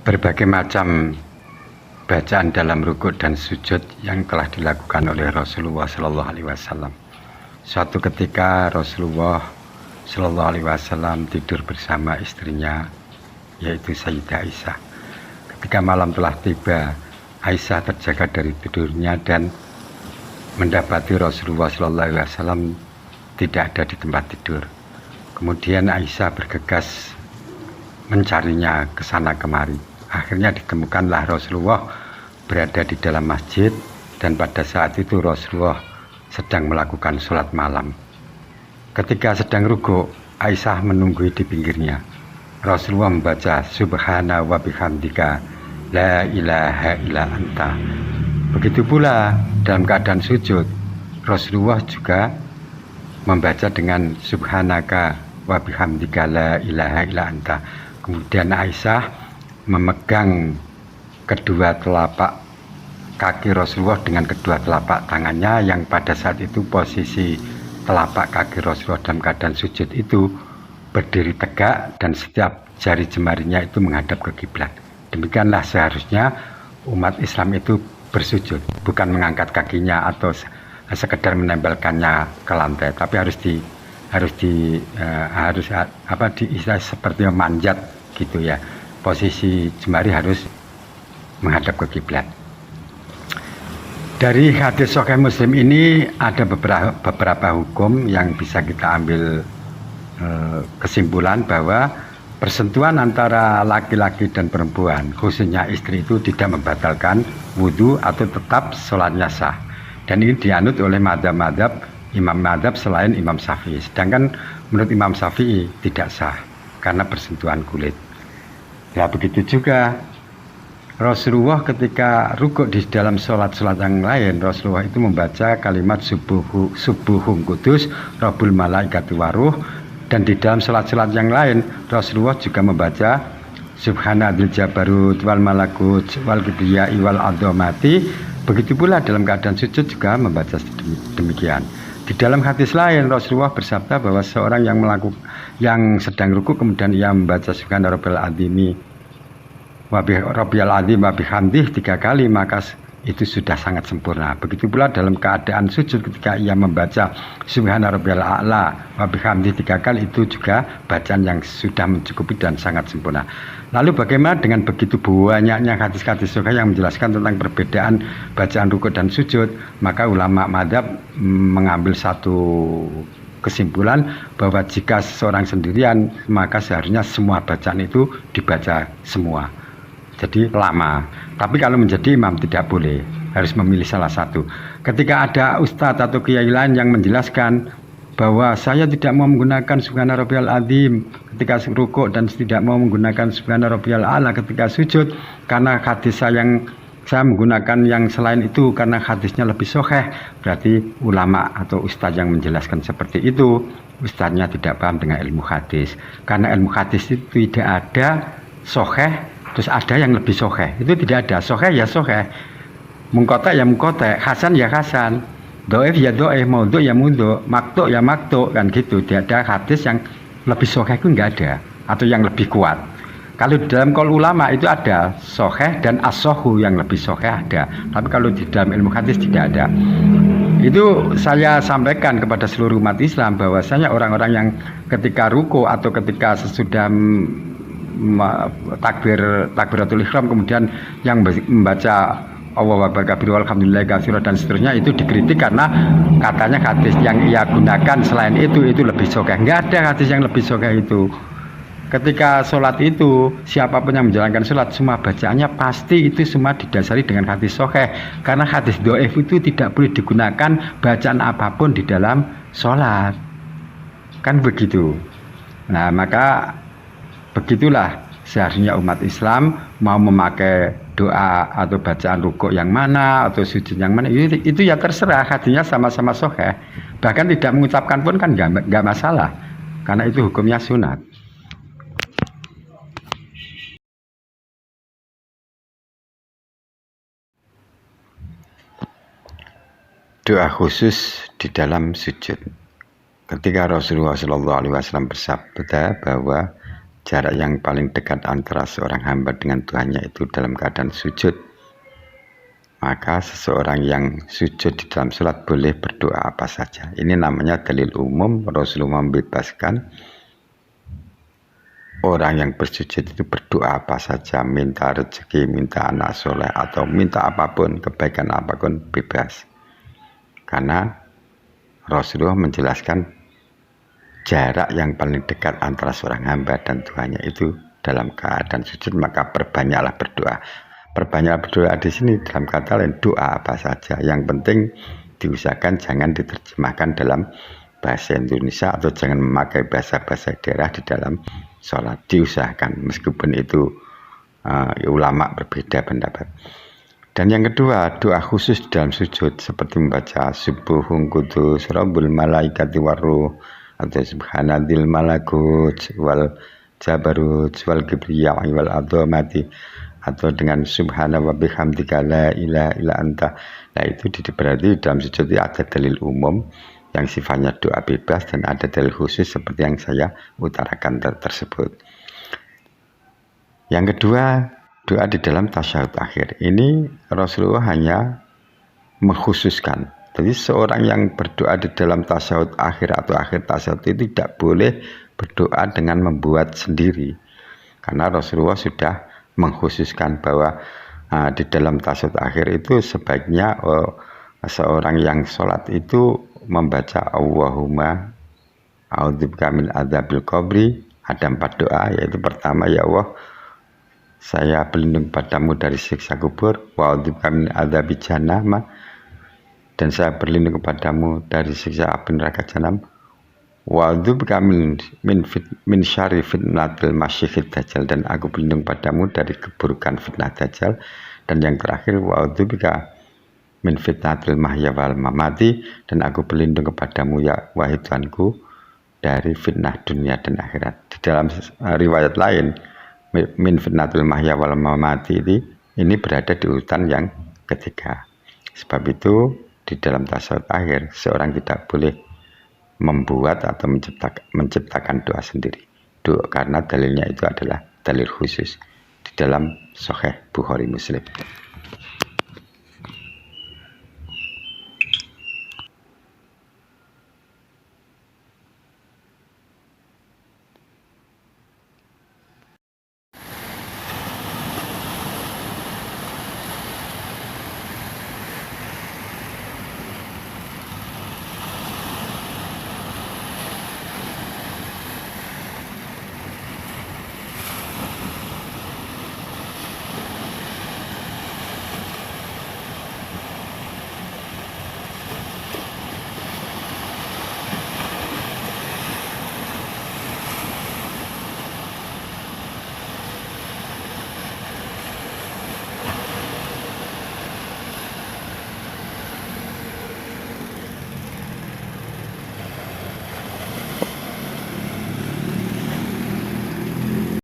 Berbagai macam bacaan dalam rukuk dan sujud yang telah dilakukan oleh Rasulullah Shallallahu Alaihi Wasallam. Suatu ketika Rasulullah Shallallahu Alaihi Wasallam tidur bersama istrinya, yaitu Sayyidah Aisyah. Ketika malam telah tiba, Aisyah terjaga dari tidurnya dan mendapati Rasulullah Shallallahu Alaihi Wasallam tidak ada di tempat tidur. Kemudian Aisyah bergegas mencarinya ke sana kemari. Akhirnya ditemukanlah Rasulullah berada di dalam masjid, dan pada saat itu Rasulullah sedang melakukan sholat malam. Ketika sedang rukuk, Aisyah menunggu di pinggirnya. Rasulullah membaca Subhana wa bihamdika la ilaha illa anta. Begitu pula dalam keadaan sujud, Rasulullah juga membaca dengan Subhanaka wa bihamdika la ilaha illa anta. Kemudian Aisyah memegang kedua telapak kaki Rasulullah dengan kedua telapak tangannya, yang pada saat itu posisi telapak kaki Rasulullah dalam keadaan sujud itu berdiri tegak dan setiap jari jemarinya itu menghadap ke kiblat. Demikianlah seharusnya umat Islam itu bersujud, bukan mengangkat kakinya atau sekedar menempelkannya ke lantai, tapi harus istilah seperti memanjat gitu ya. Posisi jemari harus menghadap ke kiblat. Dari hadis Sahih Muslim ini ada beberapa hukum yang bisa kita ambil kesimpulan bahwa persentuhan antara laki-laki dan perempuan, khususnya istri, itu tidak membatalkan wudhu atau tetap sholatnya sah. Dan ini dianut oleh imam madhab selain Imam Syafi'i. Sedangkan menurut Imam Syafi'i tidak sah karena persentuhan kulit. Ya begitu juga Rasulullah ketika rukuk di dalam sholat-sholat yang lain, Rasulullah itu membaca kalimat subuhum kudus Rabbul malaikati waruh. Dan di dalam sholat-sholat yang lain, Rasulullah juga membaca Subhanadzil jabarut wal malakut wal kibriyai wal adhamati. Begitu pula dalam keadaan sujud juga membaca demikian. Di dalam hadis lain, Rasulullah bersabda bahwa seorang yang sedang rukuk kemudian ia membaca Subhana Rabbiyal Azimi wa Rabbiyal Azim wa bihamdih 3 kali, maka itu sudah sangat sempurna. Begitu pula dalam keadaan sujud ketika ia membaca Subhana Rabbiyal A'la wa bihamdih 3 kali, itu juga bacaan yang sudah mencukupi dan sangat sempurna. Lalu bagaimana dengan begitu banyaknya hadis-hadis sahih yang menjelaskan tentang perbedaan bacaan rukuk dan sujud? Maka ulama madzhab mengambil satu kesimpulan bahwa jika seseorang sendirian, maka seharusnya semua bacaan itu dibaca semua. Jadi lama. Tapi kalau menjadi imam tidak boleh, harus memilih salah satu. Ketika ada ustadz atau kiai lain yang menjelaskan bahwa saya tidak mau menggunakan Subhana Rabbiyal Azim ketika rukuk dan tidak mau menggunakan Subhana Rabbiyal A'la ketika sujud, karena hadis saya menggunakan yang selain itu karena hadisnya lebih sahih, berarti ulama atau ustadz yang menjelaskan seperti itu, ustadznya tidak paham dengan ilmu hadis. Karena ilmu hadis itu tidak ada sahih terus ada yang lebih sahih, itu tidak ada. Sahih ya sahih, mungkotek ya mungkotek, hasan ya hasan, do'if ya do'if, maudhu ya maudhu, maktu ya maktu, kan gitu. Tidak ada hadis yang lebih sahih, itu enggak ada, atau yang lebih kuat. Kalau di dalam qaul ulama itu ada sahih dan as-sahhu, yang lebih sahih ada, tapi kalau di dalam ilmu hadis tidak ada. Itu saya sampaikan kepada seluruh umat Islam bahwasanya orang-orang yang ketika ruku atau ketika sesudah takbiratul ihram kemudian yang membaca Allahu akbar kabir walhamdulillah katsira dan seterusnya, itu dikritik karena katanya hadis yang ia gunakan selain itu lebih sahih. Enggak ada hadis yang lebih sahih itu. Ketika sholat itu, siapapun yang menjalankan sholat, semua bacaannya pasti itu semua didasari dengan hadis sahih. Karena hadis dhaif itu tidak boleh digunakan bacaan apapun di dalam sholat, kan begitu. Nah, maka begitulah seharusnya umat Islam mau memakai doa atau bacaan rukuk yang mana atau sujud yang mana, itu ya terserah, hadisnya sama-sama sahih. Bahkan tidak mengucapkan pun kan nggak masalah, karena itu hukumnya sunat. Doa khusus di dalam sujud. Ketika Rasulullah SAW bersabda bahwa jarak yang paling dekat antara seorang hamba dengan Tuhannya itu dalam keadaan sujud. Maka seseorang yang sujud di dalam sholat boleh berdoa apa saja. Ini namanya dalil umum. Rasulullah membebaskan orang yang bersujud itu berdoa apa saja, minta rezeki, minta anak soleh, atau minta apapun, kebaikan apapun, bebas. Karena Rasulullah menjelaskan jarak yang paling dekat antara seorang hamba dan Tuhannya itu dalam keadaan sujud, maka perbanyaklah berdoa. Perbanyaklah berdoa di sini dalam kata lain doa apa saja. Yang penting diusahakan jangan diterjemahkan dalam bahasa Indonesia atau jangan memakai bahasa-bahasa daerah di dalam sholat. Diusahakan meskipun itu ulama berbeda pendapat. Dan yang kedua, doa khusus di dalam sujud seperti membaca subuhun qudus rabbul malaikati waruh, atau subhanadil malakut wal jabarut wal kibriya wal adhamati, atau dengan subhana wa bihamdika la ilaha illa anta. Nah, itu berarti dalam sujud itu ada dalil umum yang sifatnya doa bebas dan ada dalil khusus seperti yang saya utarakan tersebut. Yang kedua, doa di dalam tasyahud akhir. Ini Rasulullah hanya mengkhususkan. Jadi seorang yang berdoa di dalam tasyahud akhir atau akhir tasyahud itu tidak boleh berdoa dengan membuat sendiri. Karena Rasulullah sudah mengkhususkan bahwa di dalam tasyahud akhir itu sebaiknya seorang yang sholat itu membaca Allahumma a'udzubika min adzabil qabri. Ada 4 doa, yaitu pertama, ya Allah, saya berlindung padamu dari siksa kubur, wa a'udzubika min adzabil jahannam, dan saya berlindung kepadamu dari siksa api neraka jahanam, wa a'udzubika min syarri fitnatil masyikhid dajjal, dan aku berlindung padamu dari keburukan fitnah dajjal. Dan yang terakhir, wa a'udzubika min fitnatil mahya wal mamati, dan aku berlindung kepadamu ya wahai Tuhanku dari fitnah dunia dan akhirat. Di dalam riwayat lain, min fitnatil mahya wal mamati ini berada di urutan yang ketiga. Sebab itu di dalam tasyahud akhir seorang tidak boleh membuat atau menciptakan doa sendiri. Doa karena dalilnya itu adalah dalil khusus di dalam Sahih Bukhari Muslim.